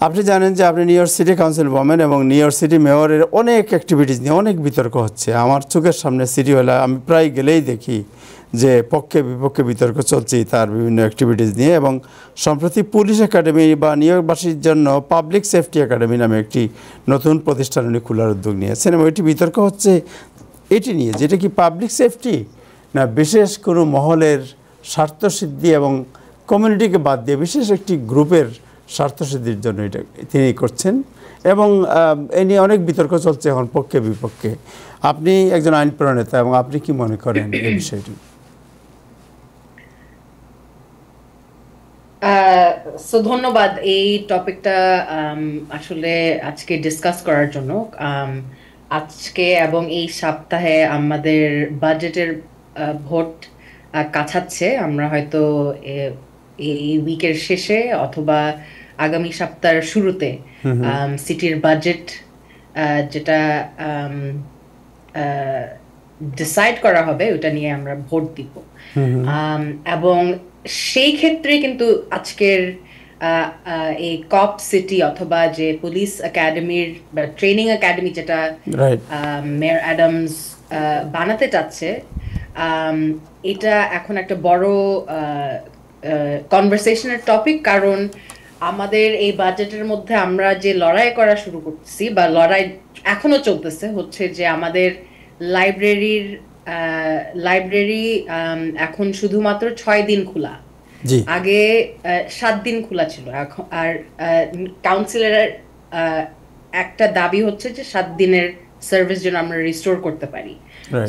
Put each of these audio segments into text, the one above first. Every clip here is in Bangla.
আপনি জানেন যে আপনি new York city council woman এবং নিউ ইয়র্ক সিটি মেয়রের অনেক অ্যাক্টিভিটিস নিয়ে অনেক বিতর্ক হচ্ছে। আমার চোখের সামনে সিটি হলে আমি প্রায় গেলেই দেখি যে পক্ষে বিপক্ষে বিতর্ক চলছেই তার বিভিন্ন অ্যাক্টিভিটিস নিয়ে। এবং সম্প্রতি পুলিশ একাডেমি বা নিউ ইয়র্কবাসীর জন্য পাবলিক সেফটি একাডেমি নামে একটি নতুন প্রতিষ্ঠান উনি খোলার উদ্যোগ নিয়েছেন এবং এটি বিতর্ক হচ্ছে এটি নিয়ে, যেটা কি পাবলিক সেফটি না বিশেষ কোনো মহলের স্বার্থসিদ্ধি এবং কমিউনিটিকে বাদ দিয়ে বিশেষ একটি গ্রুপের স্বার্থসিদ্ধির জন্য এটা তিনি করছেন। এবং এ নিয়ে অনেক বিতর্ক চলছে এখন পক্ষে বিপক্ষে। আপনি একজন আইন প্রণেতা এবং আপনি কি মনে করেন এই বিষয়টি? ধন্যবাদ এই টপিকটা আসলে আজকে ডিসকাস করার জন্য। আজকে এবং এই সপ্তাহে আমাদের বাজেটের ভোট কাছাচ্ছে। আমরা হয়তো এই উইকের শেষে অথবা আগামী সপ্তাহের শুরুতে সিটির বাজেট যেটা ডিসাইড করা হবে ওটা নিয়ে আমরা ভোট দিব। এবং সেই ক্ষেত্রে কিন্তু আজকের এই কপ সিটি অথবা যে পুলিশ একাডেমির বা ট্রেনিং একাডেমি যেটা মেয়র অ্যাডামস বানাতে চাচ্ছে, এটা এখন একটা বড় কনভারসেশনের টপিক। কারণ আমাদের এই বাজেটের মধ্যে আমরা যে লড়াই করা শুরু করতেছি বা লড়াই এখনো চলতেছে হচ্ছে যে আমাদের লাইব্রেরি এখন শুধুমাত্র 6 দিন খোলা, আগে 7 দিন খোলা ছিল। আর কাউন্সিলের একটা দাবি হচ্ছে যে 7 দিনের সার্ভিস যেন আমরা রিস্টোর করতে পারি।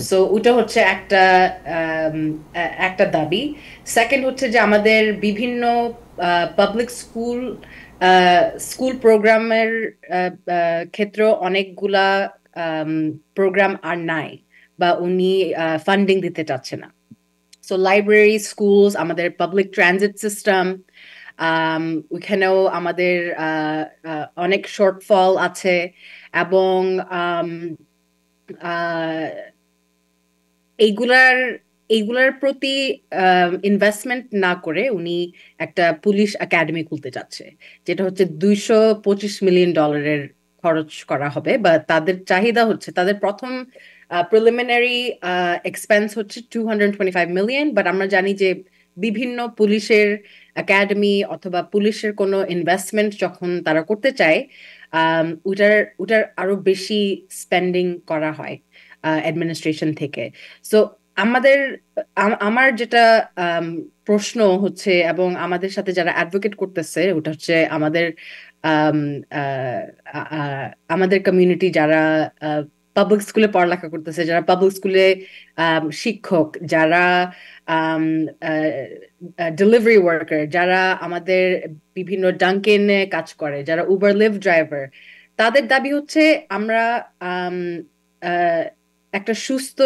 সো ওটা হচ্ছে একটা দাবি। সেকেন্ড হচ্ছে যে আমাদের বিভিন্ন পাবলিক স্কুল প্রোগ্রামের ক্ষেত্রে অনেকগুলা প্রোগ্রাম আর নাই বা উনি ফান্ডিং দিতে চাচ্ছে না। সো লাইব্রেরি, স্কুলস, আমাদের পাবলিক ট্রানজিট সিস্টেম, ওইখানেও আমাদের অনেক শর্টফল আছে। এবং এইগুলার প্রতি ইনভেস্টমেন্ট না করে উনি একটা পুলিশ একাডেমি খুলতে চাচ্ছে, যেটা হচ্ছে $225 মিলিয়ন খরচ করা হবে। বা তাদের চাহিদা হচ্ছে, তাদের প্রথম প্রিলিমিনারি এক্সপেন্স হচ্ছে $225 মিলিয়ন। বাট আমরা জানি যে বিভিন্ন পুলিশের একাডেমি অথবা পুলিশের কোনো ইনভেস্টমেন্ট যখন তারা করতে চায়, ওটার আরো বেশি স্পেন্ডিং করা হয় অ্যাডমিনিস্ট্রেশন থেকে। সো আমার যেটা প্রশ্ন হচ্ছে, এবং আমাদের সাথে যারা অ্যাডভোকেট করতেছে, ওটা হচ্ছে আমাদের কমিউনিটি যারা পাবলিক স্কুলে পড়ালেখা করতেছে, যারা পাবলিক স্কুলে শিক্ষক, যারা ডেলিভারি ওয়ার্কার, যারা আমাদের বিভিন্ন ডাঙ্কেনে কাজ করে, যারা উবার লিফট ড্রাইভার, তাদের দাবি হচ্ছে আমরা একটা সুস্থ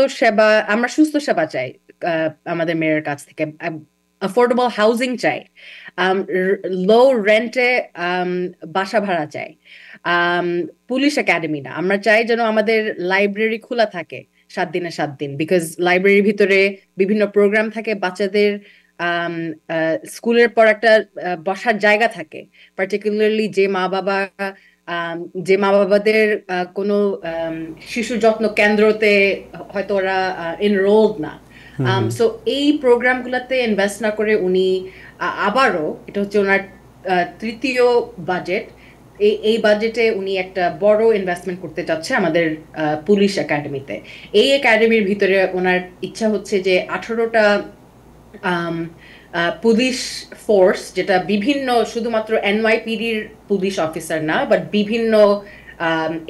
সেবা চাই আমাদের মেয়রের কাছ থেকে। অ্যাফোর্ডেবল হাউজিং চাই, লো রেন্টে বাসা ভাড়া চাই, পুলিশ একাডেমি না। আমরা চাই যেন আমাদের লাইব্রেরি খোলা থাকে 7 দিনে 7 দিন, বিকজ লাইব্রেরির ভিতরে বিভিন্ন প্রোগ্রাম থাকে, বাচ্চাদের স্কুলের পর একটা বসার জায়গা থাকে। পার্টিকুলারলি যে মা বাবাদের কোনো শিশু যত্ন কেন্দ্রতে হয়তো ওরা এনরোলড না। সো এই প্রোগ্রামগুলোতে ইনভেস্ট না করে উনি আবারও, এটা হচ্ছে ওনার তৃতীয় বাজেট, এই বাজেটে উনি একটা বড় ইনভেস্টমেন্ট করতে চাচ্ছে আমাদের পুলিশ একাডেমিতে। এই একাডেমির ভিতরে ওনার ইচ্ছা হচ্ছে যে 18টা পুলিশ ফোর্স, যেটা বিভিন্ন শুধুমাত্র এনওয়াইপিডির পুলিশ অফিসার না, বাট বিভিন্ন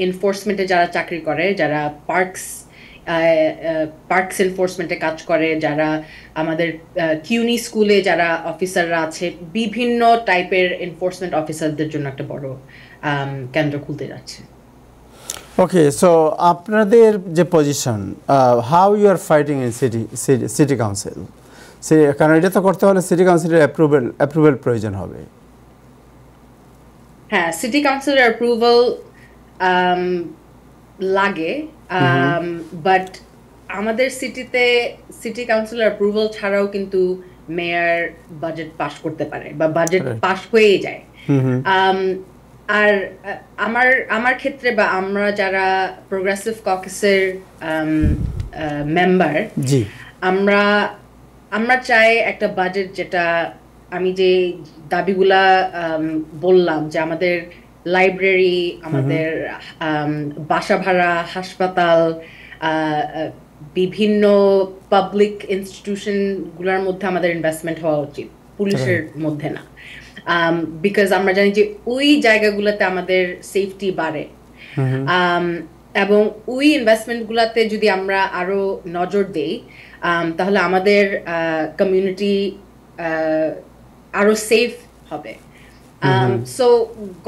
এনফোর্সমেন্টে যারা চাকরি করে, যারা পার্কস এনফোর্সমেন্টে কাজ করে, যারা আমাদের কিউনি স্কুলে যারা অফিসাররা আছে, বিভিন্ন টাইপের এনফোর্সমেন্ট অফিসারদের জন্য একটা বড় কেন্দ্র খুলতে যাচ্ছে। ওকে, সো আপনাদের যে position, how you are fighting in city council, কারণ এটা তো করতে হলে সিটি কাউন্সিলের অ্যাপ্রুভাল প্রয়োজন হবে। হ্যাঁ, সিটি কাউন্সিলের অ্যাপ্রুভাল লাগে, বাট আমাদের সিটি কাউন্সিলের অ্যাপ্রুভাল ছাড়াও কিন্তু মেয়র বাজেট পাস করতে পারে বা বাজেট পাস হয়ে যায়। আর আমার আমার ক্ষেত্রে বা আমরা যারা প্রোগ্রেসিভ ককেসের মেম্বার, জি আমরা আমরা চাই একটা বাজেট যেটা, আমি যে দাবিগুলা বললাম, যে আমাদের লাইব্রেরি, আমাদের বাসা ভাড়া, হাসপাতাল, বিভিন্ন পাবলিক ইনস্টিটিউশন গুলার মধ্যে আমাদের ইনভেস্টমেন্ট হওয়া উচিত, পুলিশের রাইট মধ্যে না। বিকজ আমরা জানি যে ওই জায়গাগুলোতে আমাদের সেফটি বাড়ে। আম, এবং ওই ইনভেস্টমেন্ট গুলাতে যদি আমরা আরো নজর দেই, তাহলে আমাদের কমিউনিটি আরো সেফ হবে। সো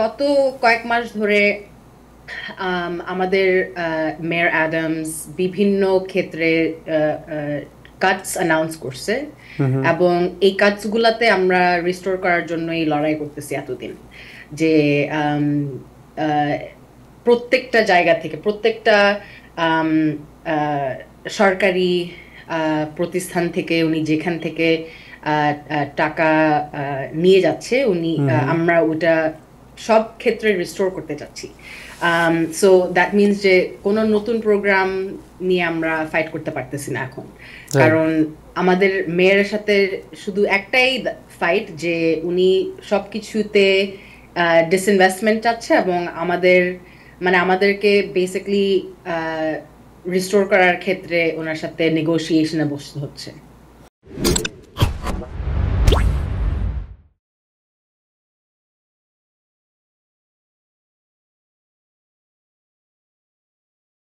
গত কয়েক মাস ধরে আমাদের মেয়র অ্যাডামস বিভিন্ন ক্ষেত্রে কাটস অ্যানাউন্স করছে, এবং এই কাটস গুলাতে আমরা রিস্টোর করার জন্যই লড়াই করতেছি এতদিন। যে প্রত্যেকটা জায়গা থেকে, প্রত্যেকটা সরকারি প্রতিষ্ঠান থেকে উনি যেখান থেকে টাকা নিয়ে যাচ্ছে, উনি আমরা ওটা সব ক্ষেত্রে রিস্টোর করতে চাচ্ছি। সো দ্যাট মিনস যে কোনো নতুন প্রোগ্রাম নিয়ে আমরা ফাইট করতে পারতেছি না এখন, কারণ আমাদের মেয়ের সাথে শুধু একটাই ফাইট, যে উনি সবকিছুতে ডিসইনভেস্টমেন্ট চাচ্ছে, এবং আমাদেরকে বেসিক্যালি রিস্টোর করার ক্ষেত্রে ওনার সাথে নেগোসিয়েশনে বসতে হচ্ছে।